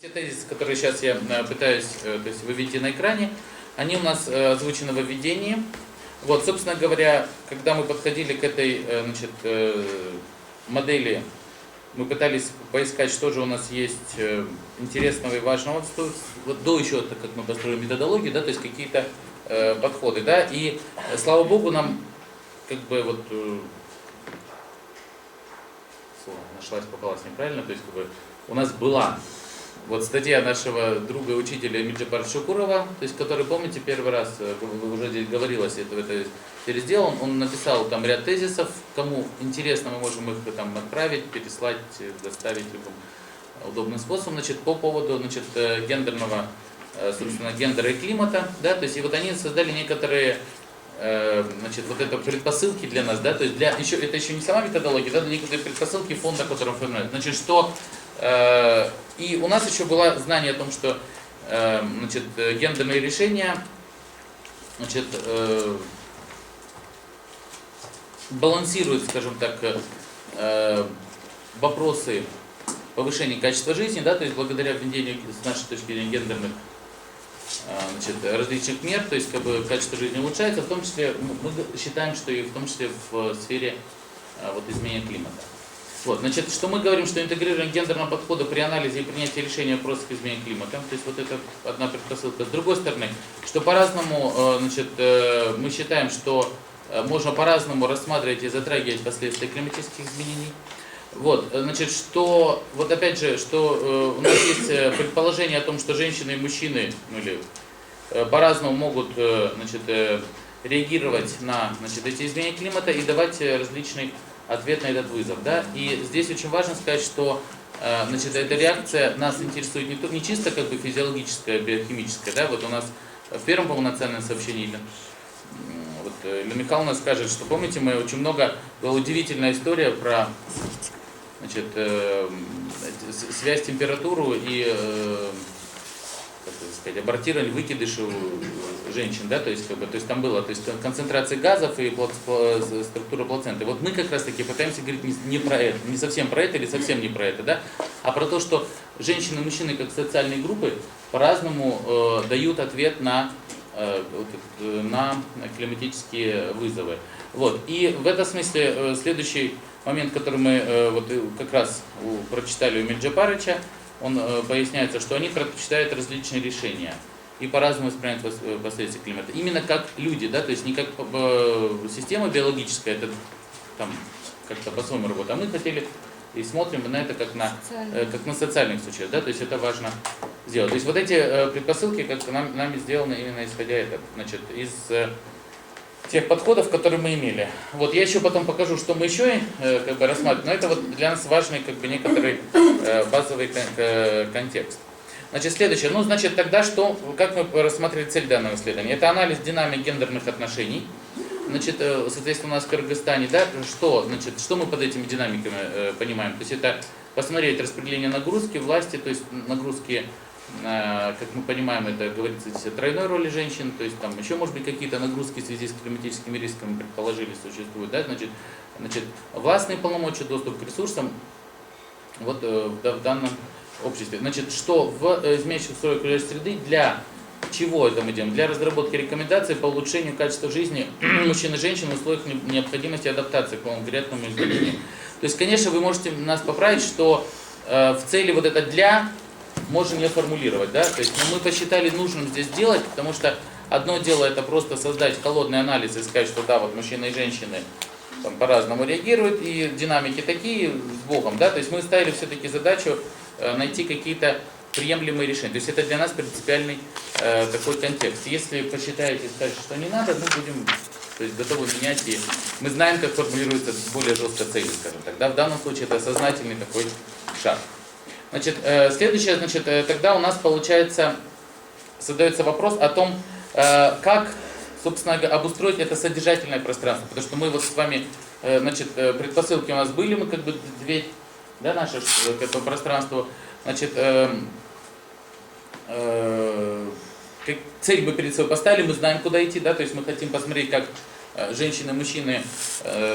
Те тезисы, которые сейчас я пытаюсь вывести на экране, они у нас озвучены в введении. Вот, собственно говоря, когда мы подходили к этой модели, мы пытались поискать, что же у нас есть интересного и важного, вот до еще, так как мы построили методологию, да, то есть какие-то подходы, да, и слава богу, нам как бы вот нашлась, попалась неправильно, то есть как бы у нас была вот статья нашего друга и учителя Мирджапара Шукурова, то есть который, помните, первый раз уже здесь говорилось, это сделал, он написал там ряд тезисов, кому интересно, мы можем их там отправить, переслать, доставить любым удобным способом, значит, по поводу, значит, гендерного, собственно, гендера и климата, да, то есть и вот они создали некоторые, значит, вот это предпосылки для нас, да, то есть это еще не сама методология, да, но некоторые предпосылки фонда, которым формируют, значит, что и у нас еще было знание о том, что значит, гендерные решения, значит, балансируют, скажем так, вопросы повышения качества жизни, да, то есть благодаря введению с нашей точки зрения гендерных, значит, различных мер, то есть как бы качество жизни улучшается, в том числе мы считаем, что и в том числе в сфере вот, изменения климата. Вот, значит, что мы говорим, что интегрирование гендерного подхода при анализе и принятии решения вопросов изменения климата, то есть вот это одна предпосылка. С другой стороны, что по-разному, значит, мы считаем, что можно по-разному рассматривать и затрагивать последствия климатических изменений. Вот, значит, что, вот опять же, что у нас есть предположение о том, что женщины и мужчины, ну или по-разному могут, значит, реагировать на, значит, эти изменения климата и давать различный ответ на этот вызов, да, и здесь очень важно сказать, что, значит, эта реакция нас интересует не чисто как бы физиологическая, биохимическая, да, вот у нас в первом полноценном сообщении вот Илья Михайловна скажет, что, помните, мы очень много, была удивительная история про, значит, связь температуру и, как сказать, абортирование, выкидыши у женщин, да, то есть, как бы, то есть там было, то есть концентрация газов и структура плаценты. Вот мы как раз таки пытаемся говорить не про это, не совсем про это или совсем не про это, да, а про то, что женщины и мужчины как социальные группы по-разному дают ответ на климатические вызовы. Вот. И в этом смысле следующий момент, который мы вот как раз прочитали у Мирджапарыча, он поясняется, что они предпочитают различные решения и по-разному воспринимают последствия климата. Именно как люди, да, то есть не как система биологическая, это там как-то по-своему работает, а мы хотели и смотрим на это как на социальных случаях, да, то есть это важно сделать. То есть вот эти предпосылки, как нами сделаны именно исходя значит, из тех подходов, которые мы имели. Вот я еще потом покажу, что мы еще как бы рассматриваем, но это вот для нас важный как бы некоторый базовый контекст. Значит, следующее, ну, значит, тогда что, как мы рассмотрели цель данного исследования? Это анализ динамик гендерных отношений. Значит, соответственно, у нас в Кыргызстане, да, значит, что мы под этими динамиками понимаем? То есть это посмотреть распределение нагрузки власти, то есть нагрузки, как мы понимаем, это говорится здесь о тройной роли женщин, то есть там еще, может быть, какие-то нагрузки в связи с климатическими рисками, предположили, существуют, да, значит, властные полномочия, доступ к ресурсам, вот в данном обществе. Значит, что в изменяющих условиях окружающей среды, для чего это мы делаем? Для разработки рекомендаций по улучшению качества жизни мужчин и женщин в условиях необходимости адаптации к конкретному изменению. То есть, конечно, вы можете нас поправить, что в цели вот это «для» можно не формулировать, да, то есть мы посчитали нужным здесь делать, потому что одно дело это просто создать холодный анализ и сказать, что да, вот мужчины и женщины там по-разному реагируют, и динамики такие с Богом, да, то есть мы ставили все-таки задачу найти какие-то приемлемые решения, то есть это для нас принципиальный такой контекст. Если посчитаете и скажете, что не надо, мы будем, то есть, готовы менять, и мы знаем, как формулируется более жестко цели, скажем так, да, в данном случае это сознательный такой шаг. Значит, следующее, значит, тогда у нас получается, задается вопрос о том, как, собственно, обустроить это содержательное пространство, потому что мы вот с вами, значит, предпосылки у нас были, мы как бы дверь, да, наше к этому пространству, значит, цель мы перед собой поставили, мы знаем, куда идти, да, то есть мы хотим посмотреть, как женщины и мужчины,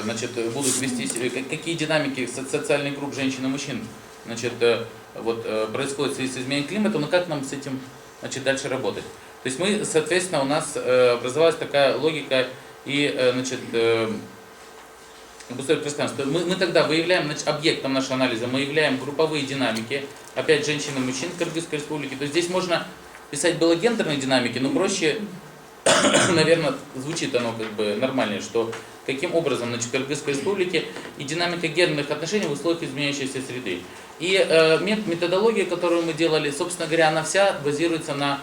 значит, будут вести себя, какие динамики социальных групп женщин и мужчин, значит, вот, происходит в связи с изменением климата, но как нам с этим, значит, дальше работать? То есть мы, соответственно, у нас образовалась такая логика и, значит, мы тогда выявляем, значит, объектом нашего анализа, мы являем групповые динамики, опять женщин и мужчин в Кыргызской республике. То есть здесь можно писать было гендерные динамики, но проще, наверное, звучит оно как бы нормальнее, что каким образом, значит, в Кыргызской республике и динамика гендерных отношений в условиях изменяющейся среды. И методология, которую мы делали, собственно говоря, она вся базируется на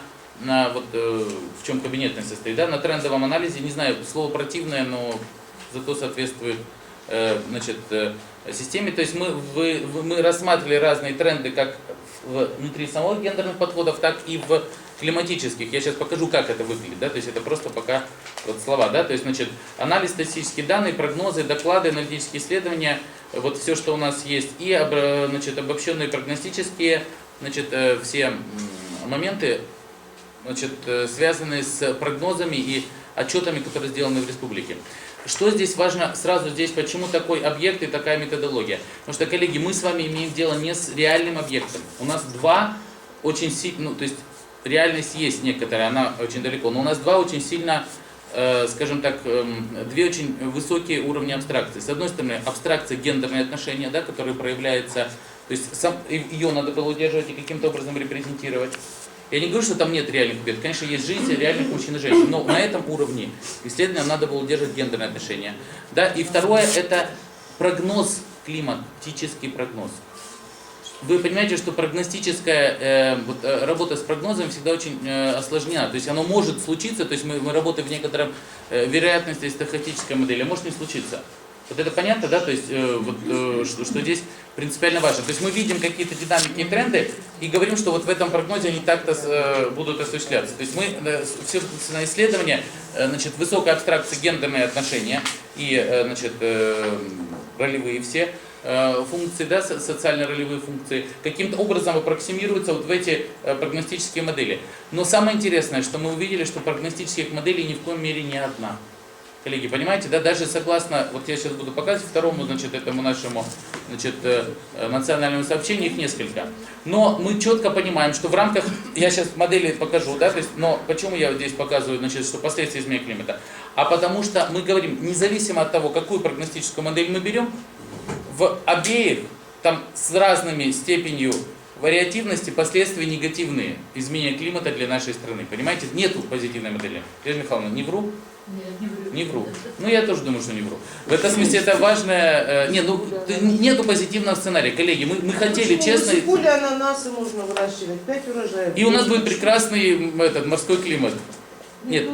вот в чем кабинетность состоит, да, на трендовом анализе, не знаю, слово противное, но зато соответствует, значит, системе. То есть мы рассматривали разные тренды как внутри самых гендерных подходов, так и в климатических. Я сейчас покажу, как это выглядит, да, то есть это просто пока вот слова, да, то есть, значит, анализ статистических данных, прогнозы, доклады, аналитические исследования, вот все, что у нас есть, и, значит, обобщенные прогностические, значит, все моменты, значит, связанные с прогнозами и отчетами, которые сделаны в республике. Что здесь важно сразу здесь, почему такой объект и такая методология? Потому что, коллеги, мы с вами имеем дело не с реальным объектом. У нас два очень сильно, ну, то есть реальность есть некоторая, она очень далеко, но у нас два очень сильно, скажем так, две очень высокие уровни абстракции. С одной стороны, абстракция гендерные отношения, да, которые проявляются, то есть ее надо было удерживать и каким-то образом репрезентировать. Я не говорю, что там нет реальных объектов. Конечно, есть жизнь реальных мужчин и женщин, но на этом уровне исследования надо было удерживать гендерные отношения. Да? И второе, это прогноз, климатический прогноз. Вы понимаете, что прогностическая работа с прогнозом всегда очень осложнена. То есть оно может случиться, то есть мы работаем в некотором вероятности стохастической модели, а может не случиться. Вот это понятно, да, то есть что здесь принципиально важно. То есть мы видим какие-то динамики и тренды и говорим, что вот в этом прогнозе они так-то будут осуществляться. То есть мы все на исследование, значит, высокая абстракция гендерные отношения и, значит, ролевые все функции, да, социально-ролевые функции, каким-то образом аппроксимируются вот в эти прогностические модели. Но самое интересное, что мы увидели, что прогностических моделей ни в коем мере не одна. Коллеги, понимаете, да, даже согласно, вот я сейчас буду показывать второму, значит, этому нашему, значит, национальному сообщению, их несколько. Но мы четко понимаем, что в рамках, я сейчас модели покажу, да, то есть, но почему я здесь показываю, значит, что последствия изменения климата? А потому что мы говорим, независимо от того, какую прогностическую модель мы берем, в обеих, там, с разными степенью вариативности последствия негативные изменения климата для нашей страны. Понимаете, нету позитивной модели. Елена Михайловна, не вру? Нет, не вру. Не вру. Ну, я тоже думаю, что не вру. В этом смысле это важное... нету позитивного сценария. Коллеги, мы хотели честно... В поле ананасы можно выращивать, 5 урожаев. И у нас будет прекрасный морской климат. Нет,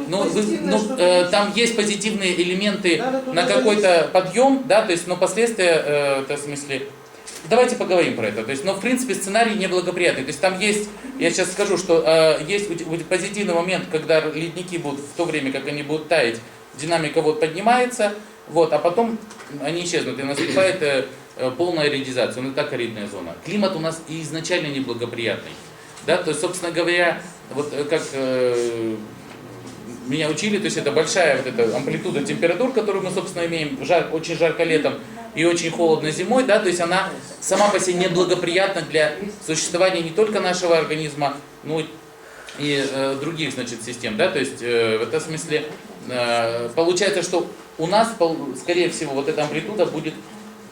там есть позитивные элементы на какой-то подъем, да, то есть, но последствия, в смысле... Давайте поговорим про это. То есть, но в принципе сценарий неблагоприятный. То есть там есть, я сейчас скажу, что есть позитивный момент, когда ледники будут в то время, как они будут таять, динамика вот поднимается, вот, а потом они исчезнут и наступает полная редизация, ну так аридная зона. Климат у нас и изначально неблагоприятный, да, то есть, собственно говоря, вот как меня учили, то есть это большая вот эта амплитуда температур, которую мы, собственно, имеем, очень жарко летом и очень холодно зимой, да, то есть она сама по себе неблагоприятна для существования не только нашего организма, но и других, значит, систем, да, то есть в этом смысле получается, что у нас, скорее всего, вот эта амплитуда будет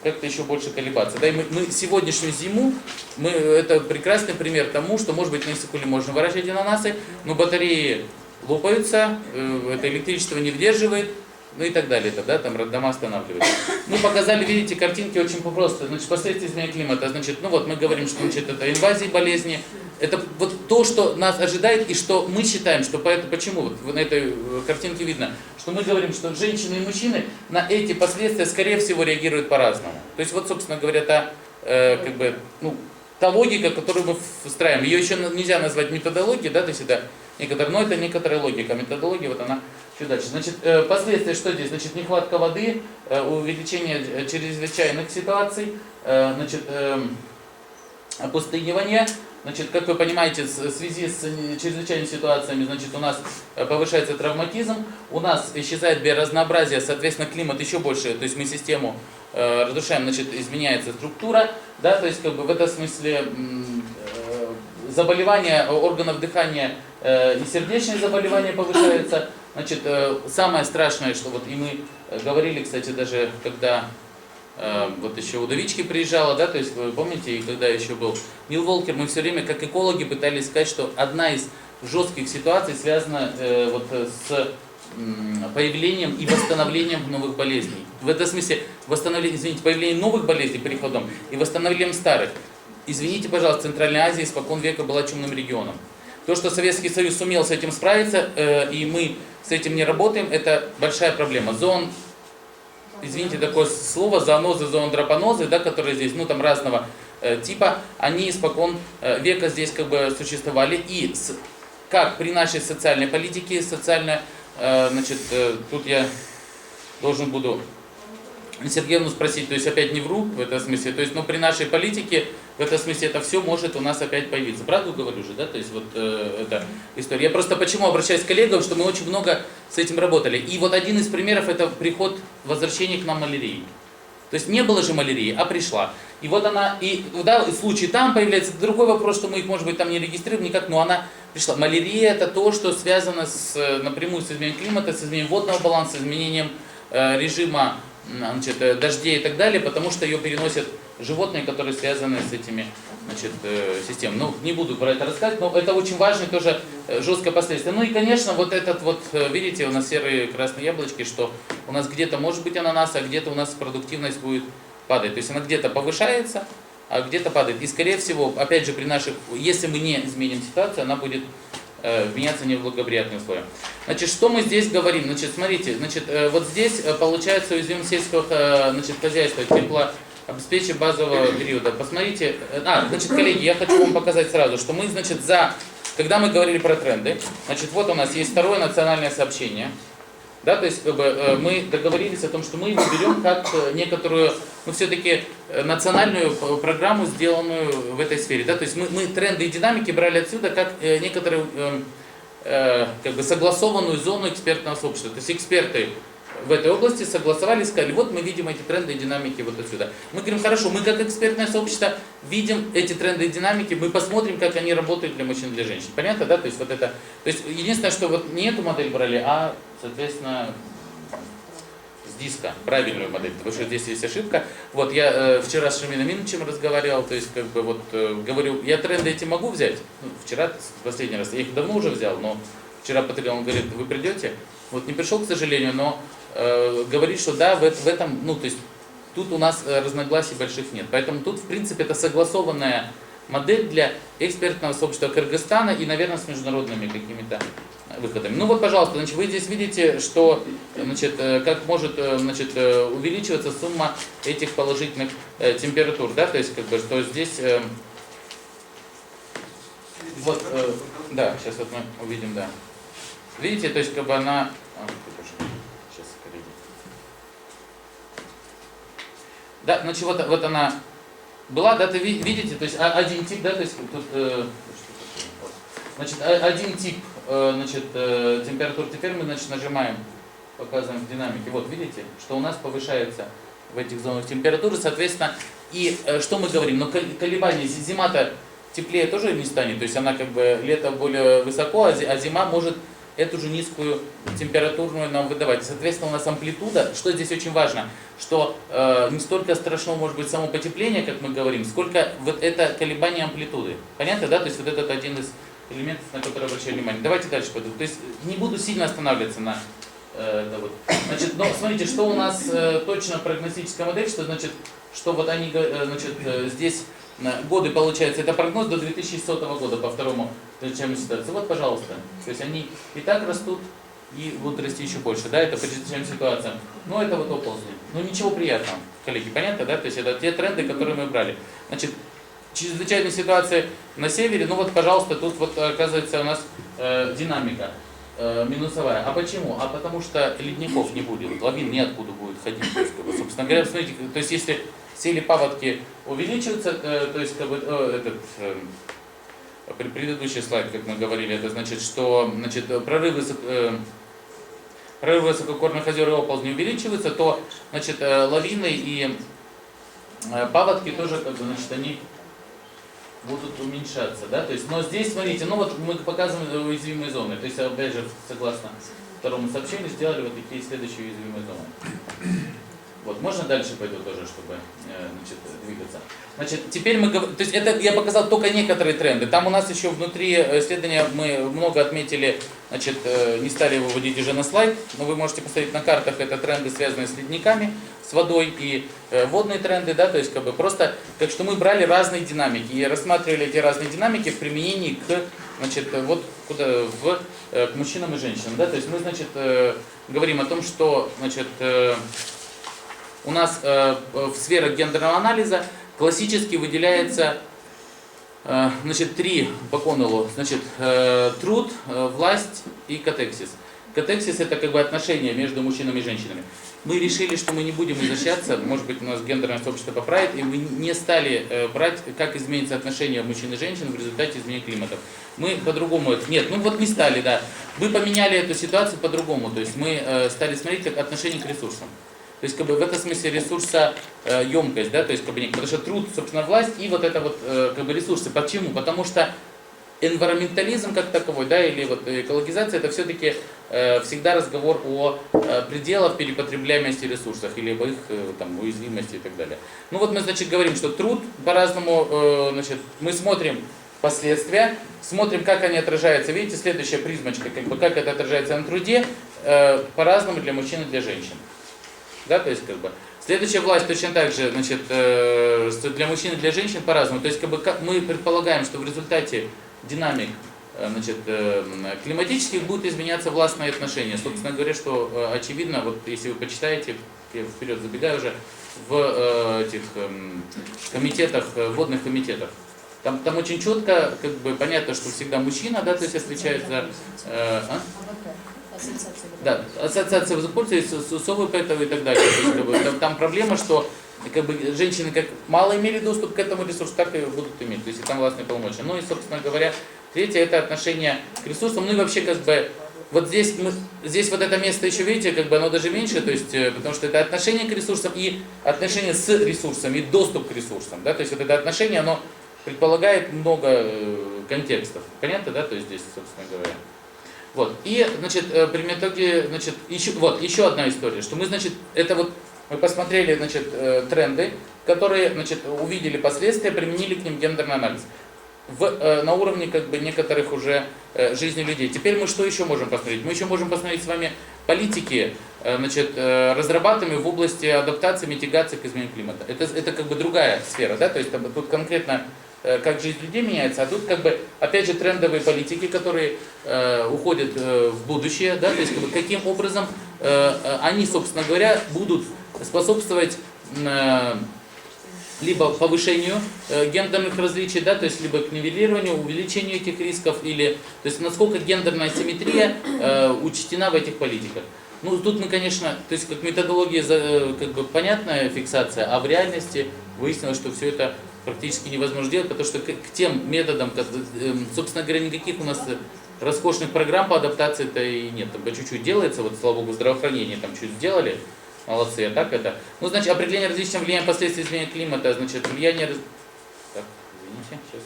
как-то еще больше колебаться. Да, и мы сегодняшнюю зиму, это прекрасный пример тому, что, может быть, на Иссыкуле можно выращивать ананасы, но батареи лопаются, это электричество не выдерживает, ну и так далее, да, там роддома останавливаются. Мы показали, видите, картинки очень просто. Значит, последствия изменения климата, значит, ну вот мы говорим, что, значит, это инвазии, болезни, это вот то, что нас ожидает и что мы считаем, что поэтому, почему вот на этой картинке видно, что мы говорим, что женщины и мужчины на эти последствия, скорее всего, реагируют по-разному. То есть вот, собственно говоря, как бы, ну, та логика, которую мы встраиваем, ее еще нельзя назвать методологией, да, то есть это некоторая логика, методология, вот она чуть дальше. Значит, последствия, что здесь? Значит, нехватка воды, увеличение чрезвычайных ситуаций, значит, опустынивание. Значит, как вы понимаете, в связи с чрезвычайными ситуациями, значит, у нас повышается травматизм, у нас исчезает биоразнообразие, соответственно, климат еще больше, то есть мы систему разрушаем, значит, изменяется структура, да, то есть как бы в этом смысле заболевания органов дыхания и сердечные заболевания повышаются. Значит, самое страшное, что вот и мы говорили, кстати, даже когда вот еще Удовички приезжала, да, то есть вы помните, и когда еще был Нил Волкер, мы все время как экологи пытались сказать, что одна из жестких ситуаций связана вот с появлением и восстановлением новых болезней. В этом смысле появление новых болезней приходом и восстановлением старых. Извините, пожалуйста, Центральная Азия испокон века была чумным регионом. То, что Советский Союз сумел с этим справиться, и мы с этим не работаем, это большая проблема. Извините, такое слово, зоонозы, зоондропонозы, да, которые здесь, ну там разного типа, они испокон века здесь как бы существовали. И как при нашей социальной политике, значит, тут я должен буду Сергеевну спросить, то есть опять не вру в этом смысле, то есть, но при нашей политике в этом смысле это все может у нас опять появиться. Правду говорю же, да, то есть вот эта история. Я просто почему обращаюсь к коллегам, что мы очень много с этим работали. И вот один из примеров это возвращение к нам малярии. То есть не было же малярии, а пришла. И вот она, и да, случай там появляется, другой вопрос, что мы их, может быть, там не регистрируем никак, но она пришла. Малярия это то, что связано напрямую с изменением климата, с изменением водного баланса, с изменением режима, значит, дождей и так далее, потому что ее переносят животные, которые связаны с этими, значит, системами. Ну, не буду про это рассказывать, но это очень важное тоже жесткое последствие. Ну и, конечно, вот этот вот, видите, у нас серые красные яблочки, что у нас где-то может быть ананас, а где-то у нас продуктивность будет падать. То есть она где-то повышается, а где-то падает. И, скорее всего, опять же, если мы не изменим ситуацию, она будет меняться не в благоприятные условия. Значит, что мы здесь говорим? Значит, смотрите, значит, вот здесь получается уязвимость сельского, значит, хозяйства, теплообеспечения базового периода. Посмотрите, значит, коллеги, я хочу вам показать сразу, что мы, значит, когда мы говорили про тренды, значит, вот у нас есть второе национальное сообщение. Да, то есть как бы, мы договорились о том, что мы его берем как некоторую, ну все-таки национальную программу, сделанную в этой сфере. Да, то есть мы тренды и динамики брали отсюда как некоторую как бы согласованную зону экспертного сообщества. То есть эксперты в этой области согласовали, сказали, вот мы видим эти тренды и динамики вот отсюда. Мы говорим, хорошо, мы как экспертное сообщество видим эти тренды и динамики, мы посмотрим, как они работают для мужчин и для женщин. Понятно, да? То есть вот это, то есть единственное, что вот не эту модель брали, а, соответственно, с диска, правильную модель, потому что здесь есть ошибка. Вот я вчера с Шамином Миновичем разговаривал, то есть как бы вот говорю, я тренды эти могу взять? Ну, вчера, последний раз, я их давно уже взял, но вчера потребовал, он говорит, вы придете? Вот не пришел, к сожалению, но говорит, что да, в этом, ну то есть тут у нас разногласий больших нет. Поэтому тут, в принципе, это согласованная модель для экспертного сообщества Кыргызстана и, наверное, с международными какими-то выходами. Ну вот, пожалуйста, значит, вы здесь видите, что, значит, как может, значит, увеличиваться сумма этих положительных температур, да, то есть как бы, что здесь, вот, да, сейчас вот мы увидим, да. Видите, то есть как бы она, сейчас, коллеги. Да, значит, вот она была, да, ты видите, то есть один тип, да, то есть тут, значит, один тип, значит, температур, теперь мы, значит, нажимаем, показываем в динамике, вот видите, что у нас повышается в этих зонах температуры, соответственно, и что мы говорим, но колебания, зима-то теплее тоже не станет, то есть она как бы лето более высоко, а зима может эту же низкую температурную нам выдавать. Соответственно, у нас амплитуда, что здесь очень важно, что не столько страшно может быть само потепление, как мы говорим, сколько вот это колебание амплитуды. Понятно, да? То есть вот этот один из элементов, на который обращаю внимание. Давайте дальше пойду. То есть не буду сильно останавливаться на да, вот. Значит, но смотрите, что у нас точно прогностическая модель, что значит, что вот они, значит, здесь годы получается, это прогноз до 2100 года по второму чрезвычайной ситуации. Вот, пожалуйста. То есть они и так растут, и будут расти еще больше. Да, это чрезвычайная ситуация. Но это вот оползни. Ну ничего приятного, коллеги, понятно, да? То есть это те тренды, которые мы брали. Значит, чрезвычайная ситуация на севере, ну вот, пожалуйста, тут вот оказывается у нас динамика минусовая. А почему? А потому что ледников не будет, лавин неоткуда будет ходить. То есть, как бы, собственно говоря, смотрите, то есть если сели паводки увеличиваются, то есть как бы, предыдущий слайд, как мы говорили, это значит, что значит, прорывы высокогорных озер и оползни увеличиваются, то значит, лавины и паводки тоже, как бы, значит, они будут уменьшаться, да, то есть, но здесь, смотрите, ну вот мы показываем уязвимые зоны, то есть, опять же, согласно второму сообщению, сделали вот такие следующие уязвимые зоны. Вот, можно дальше пойду тоже, чтобы значит, двигаться. Значит, теперь мы говорим, то есть это я показал только некоторые тренды. Там у нас еще внутри исследования мы много отметили, значит, не стали его выводить уже на слайд, но вы можете посмотреть на картах, это тренды, связанные с ледниками, с водой и водные тренды, да, то есть как бы просто, как что мы брали разные динамики и рассматривали эти разные динамики в применении к, значит, вот куда, к мужчинам и женщинам, да, то есть мы, значит, говорим о том, что, значит, у нас в сферах гендерного анализа классически выделяется значит, 3 по Коннеллу, значит, труд, власть и катексис. Катексис это как бы отношения между мужчинами и женщинами. Мы решили, что мы не будем изощряться, может быть у нас гендерное сообщество поправит, и мы не стали брать, как изменится отношение мужчин и женщин в результате изменения климата. Мы по-другому, нет, ну вот не стали, да. Мы поменяли эту ситуацию по-другому, то есть мы стали смотреть как отношение к ресурсам. То есть, как бы в этом смысле ресурса емкость, да, то есть, как бы, потому что труд, собственно, власть и вот это вот, как бы, ресурсы. Почему? Потому что энвиронментализм как таковой, да, или вот экологизация, это все-таки всегда разговор о пределах перепотребляемости ресурсов, или об их там, уязвимости и так далее. Ну вот мы, значит, говорим, что труд по-разному, значит, мы смотрим последствия, смотрим, как они отражаются. Видите, следующая призмочка, как бы, как это отражается на труде, по-разному для мужчин и для женщин. Да, то есть, как бы, следующая власть точно так же, значит, для мужчин и для женщин по-разному. То есть, как бы, мы предполагаем, что в результате динамик, значит, климатических будут изменяться властные отношения. Собственно говоря, что очевидно, вот если вы почитаете, я вперед забегаю уже, в этих комитетах, водных комитетах, там очень четко, как бы, понятно, что всегда мужчина, да, то есть отвечает за... Да, ассоциация водопользователей, СОВП и так далее. То есть, как бы, там проблема, что как бы, женщины как мало имели доступ к этому ресурсу, так и будут иметь, то есть и там властные полномочия. Ну и, собственно говоря, третье это отношение к ресурсам. Ну и вообще, как бы, вот здесь вот это место еще, видите, как бы оно даже меньше, то есть, потому что это отношение к ресурсам и отношение с ресурсами, и доступ к ресурсам. Да? То есть вот это отношение, оно предполагает много контекстов. Понятно, да, то есть здесь, собственно говоря. Вот. И, значит, при методе, значит, еще одна история, что мы, значит, это вот, мы посмотрели, значит, тренды, которые, значит, увидели последствия, применили к ним гендерный анализ на уровне, как бы, некоторых уже жизни людей. Теперь мы что еще можем посмотреть? Мы еще можем посмотреть с вами политики, значит, разрабатываемые в области адаптации, митигации к изменению климата. Это как бы другая сфера, да, то есть тут конкретно как жизнь людей меняется, а тут как бы опять же трендовые политики, которые уходят в будущее, да, то есть как бы, каким образом они, собственно говоря, будут способствовать либо повышению гендерных различий, да, то есть либо к нивелированию, увеличению этих рисков, или то есть насколько гендерная асимметрия учтена в этих политиках. Ну, тут мы, конечно, то есть как методология, как бы понятная фиксация, а в реальности выяснилось, что все это практически невозможно делать, потому что к тем методам, собственно говоря, никаких у нас роскошных программ по адаптации-то и нет. Там по чуть-чуть делается, вот, слава богу, здравоохранение там чуть сделали, молодцы, а так это. Ну, значит, определение различного влияния последствий изменения климата, значит, влияние... Так, извините, сейчас...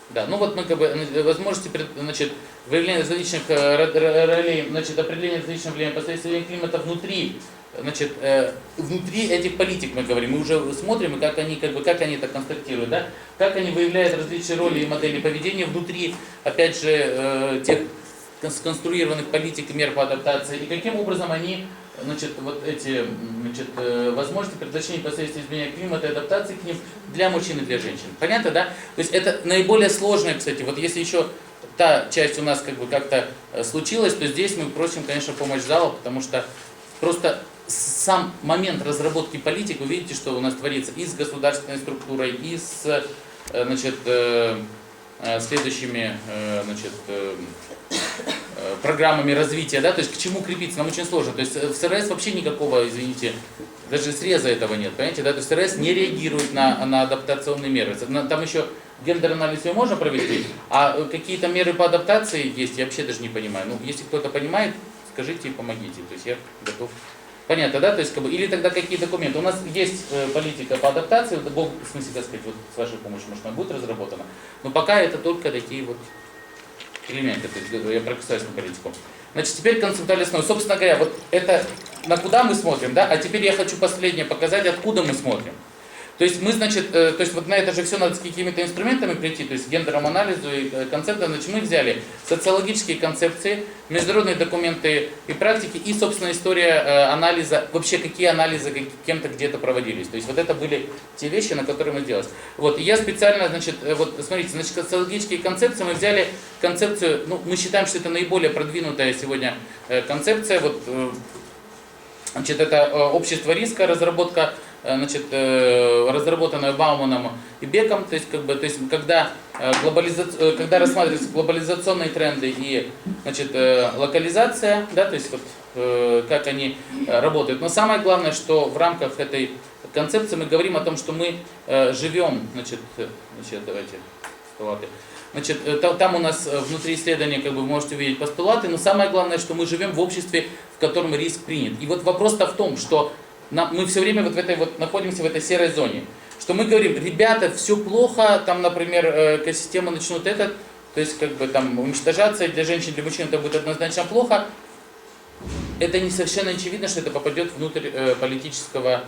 Да, ну вот мы как бы возможности, значит, выявления различных ролей, значит, определение различного влияния последствий изменения климата внутри, значит, внутри этих политик мы говорим, мы уже смотрим, как они это констатируют, да, как они выявляют различные роли и модели поведения внутри, опять же, тех сконструированных политик и мер по адаптации, и каким образом они, значит, вот эти, значит, возможности предотвращения последствий изменения климата и адаптации к ним для мужчин и для женщин. Понятно, да? То есть это наиболее сложное, кстати, вот если еще та часть у нас как бы как-то случилась, то здесь мы просим, конечно, помощь зала, потому что просто сам момент разработки политик, вы видите, что у нас творится и с государственной структурой, и с, значит, следующими, значит, программами развития, да, то есть к чему крепиться, нам очень сложно. То есть в СРС вообще никакого, извините, даже среза этого нет, понимаете, да, то есть СРС не реагирует на адаптационные меры. Там еще гендерный анализ можно провести, а какие-то меры по адаптации есть, я вообще даже не понимаю. Ну, если кто-то понимает, скажите и помогите, то есть я готов Понятно, да? То есть, или тогда какие документы? У нас есть политика по адаптации, в смысле, так сказать, вот с вашей помощью, может, она будет разработана, но пока это только такие вот элементы, то есть я про государственную политику. Значит, теперь концептуальная основа. Собственно говоря, вот это на куда мы смотрим, да? А теперь я хочу последнее показать, откуда мы смотрим. То есть мы, значит, то есть вот на это же все надо с какими-то инструментами прийти, то есть гендерному анализу и концептам. Значит, мы взяли социологические концепции, международные документы и практики, и, собственно, история анализа, вообще какие анализы кем-то где-то проводились. То есть вот это были те вещи, на которые мы делали. Вот, и я специально, значит, вот смотрите, значит, социологические концепции, мы взяли концепцию, ну, мы считаем, что это наиболее продвинутая сегодня концепция, вот, значит, это общество риска, разработка, значит, разработанная Бауманом и Беком, то есть, когда рассматриваются глобализационные тренды и, значит, локализация, да, то есть вот, как они работают. Но самое главное, что в рамках этой концепции мы говорим о том, что мы живем, значит, давайте постулаты. Значит, там у нас внутри исследования, вы можете увидеть постулаты, но самое главное, что мы живем в обществе, в котором риск принят. И вот вопрос-то в том, что мы все время вот в этой вот находимся в этой серой зоне. Что мы говорим, ребята, все плохо, там, например, экосистемы начнут то есть там уничтожаться, для женщин, для мужчин это будет однозначно плохо. Это не совершенно очевидно, что это попадет внутрь политического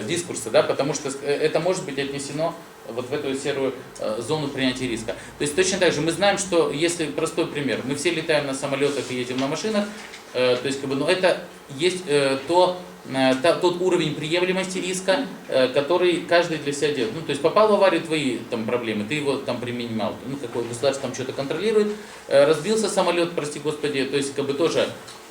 дискурса, да, потому что это может быть отнесено вот в эту серую зону принятия риска. То есть точно так же мы знаем, что если простой пример, мы все летаем на самолетах и едем на машинах, то есть но это есть тот уровень приемлемости риска, который каждый для себя делает. Ну, то есть попал в аварию, твои там проблемы, ты его там применял, ну, какое государство там что-то контролирует, разбился самолет, прости господи, то есть тоже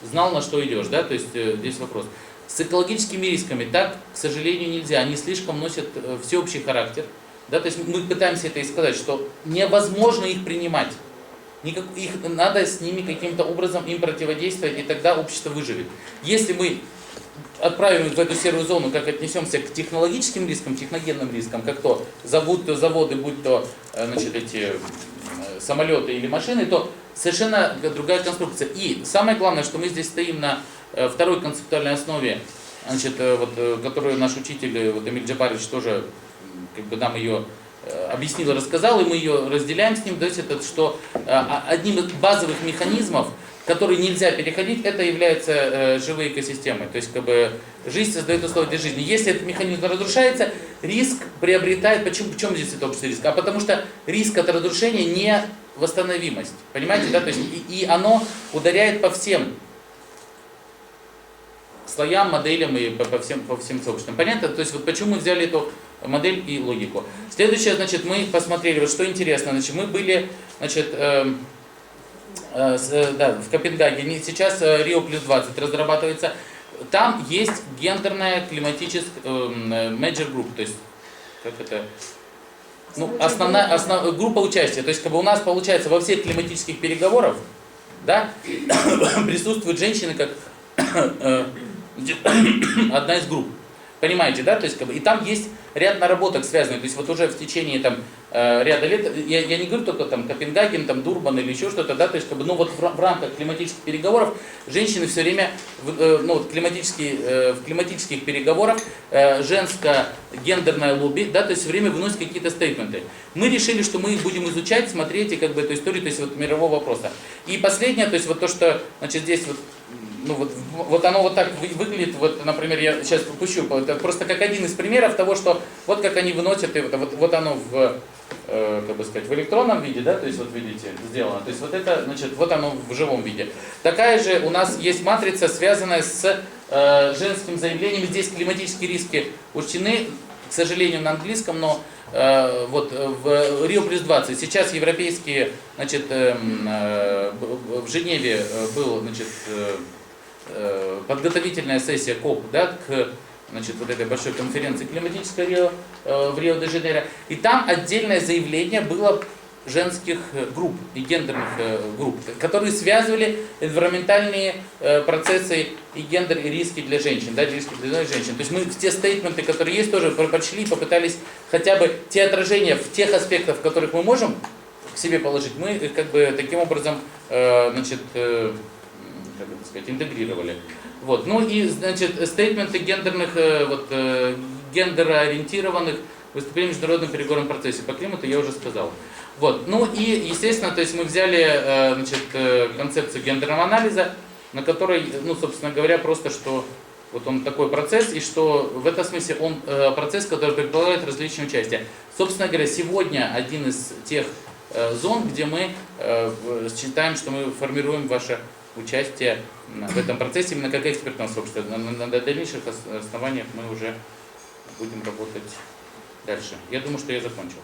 знал, на что идешь, да, то есть здесь вопрос. С экологическими рисками так, к сожалению, нельзя, они слишком носят всеобщий характер, да, то есть мы пытаемся это и сказать, что невозможно их принимать. Их надо с ними каким-то образом им противодействовать, и тогда общество выживет. Если мы отправим в эту серую зону, как отнесемся к технологическим рискам, техногенным рискам, как то заводы, будь то значит, эти самолеты или машины, то совершенно другая конструкция. И самое главное, что мы здесь стоим на второй концептуальной основе, значит, которую наш учитель Эмиль Джапарович тоже нам ее объяснил и рассказал, и мы ее разделяем с ним, то есть что одним из базовых механизмов, который нельзя переходить, это являются живые экосистемы. То есть жизнь создает условия для жизни. Если этот механизм разрушается, риск приобретает. В чем здесь это общий риск? А потому что риск от разрушения не восстановимость. Понимаете, да? То есть, и оно ударяет по всем слоям, моделям и по всем сообществам. Понятно? То есть вот почему мы взяли эту модель и логику. Следующее, значит, мы посмотрели, вот что интересно, значит, мы были, значит, в Копенгагене, сейчас Рио плюс 20 разрабатывается, там есть гендерная климатическая major group, то есть, как это, ну, основная группа участия, то есть, у нас получается во всех климатических переговорах, да, присутствуют женщины как одна из групп. Понимаете, да? То есть, и там есть ряд наработок связанных. То есть вот уже в течение ряда лет, я не говорю только Копенгаген, Дурбан или еще что-то, да, то есть ну вот в рамках климатических переговоров женщины все время в климатических переговорах женское гендерное лобби, да, то есть все время выносит какие-то стейтменты. Мы решили, что мы их будем изучать, смотреть и эту историю, то есть вот мирового вопроса. И последнее, то есть вот то, что, значит, здесь вот ну вот оно вот так выглядит, вот, например, я сейчас попущу, это просто как один из примеров того, что вот как они выносят, и вот оно в электронном виде, да, то есть вот видите, сделано, то есть вот это, значит, вот оно в живом виде. Такая же у нас есть матрица, связанная с женским заявлением, здесь климатические риски учтены, к сожалению, на английском, но вот в Рио плюс 20, сейчас европейские, значит, в Женеве был, значит, подготовительная сессия КОП, да, к, значит, вот этой большой конференции климатической Рио в Рио-де-Жанейро. И там отдельное заявление было женских групп и гендерных групп, которые связывали энвиронментальные процессы и гендер, и риски для женщин, да, риски для женщин. То есть мы те стейтменты, которые есть, тоже прочли и попытались хотя бы те отражения в тех аспектах, в которых мы можем к себе положить, мы таким образом, значит, как это сказать, интегрировали. Вот. Ну и, значит, стейтменты гендерных, гендероориентированных выступлений в международном переговорном процессе по климату я уже сказал. Вот. Ну и, естественно, то есть мы взяли, значит, концепцию гендерного анализа, на которой, ну, собственно говоря, просто что вот он такой процесс, и что в этом смысле он процесс, который предполагает различные участия. Собственно говоря, сегодня один из тех зон, где мы считаем, что мы формируем ваше участие в этом процессе именно как экспертного сообщества. На дальнейших основаниях мы уже будем работать дальше. Я думаю, что я закончил.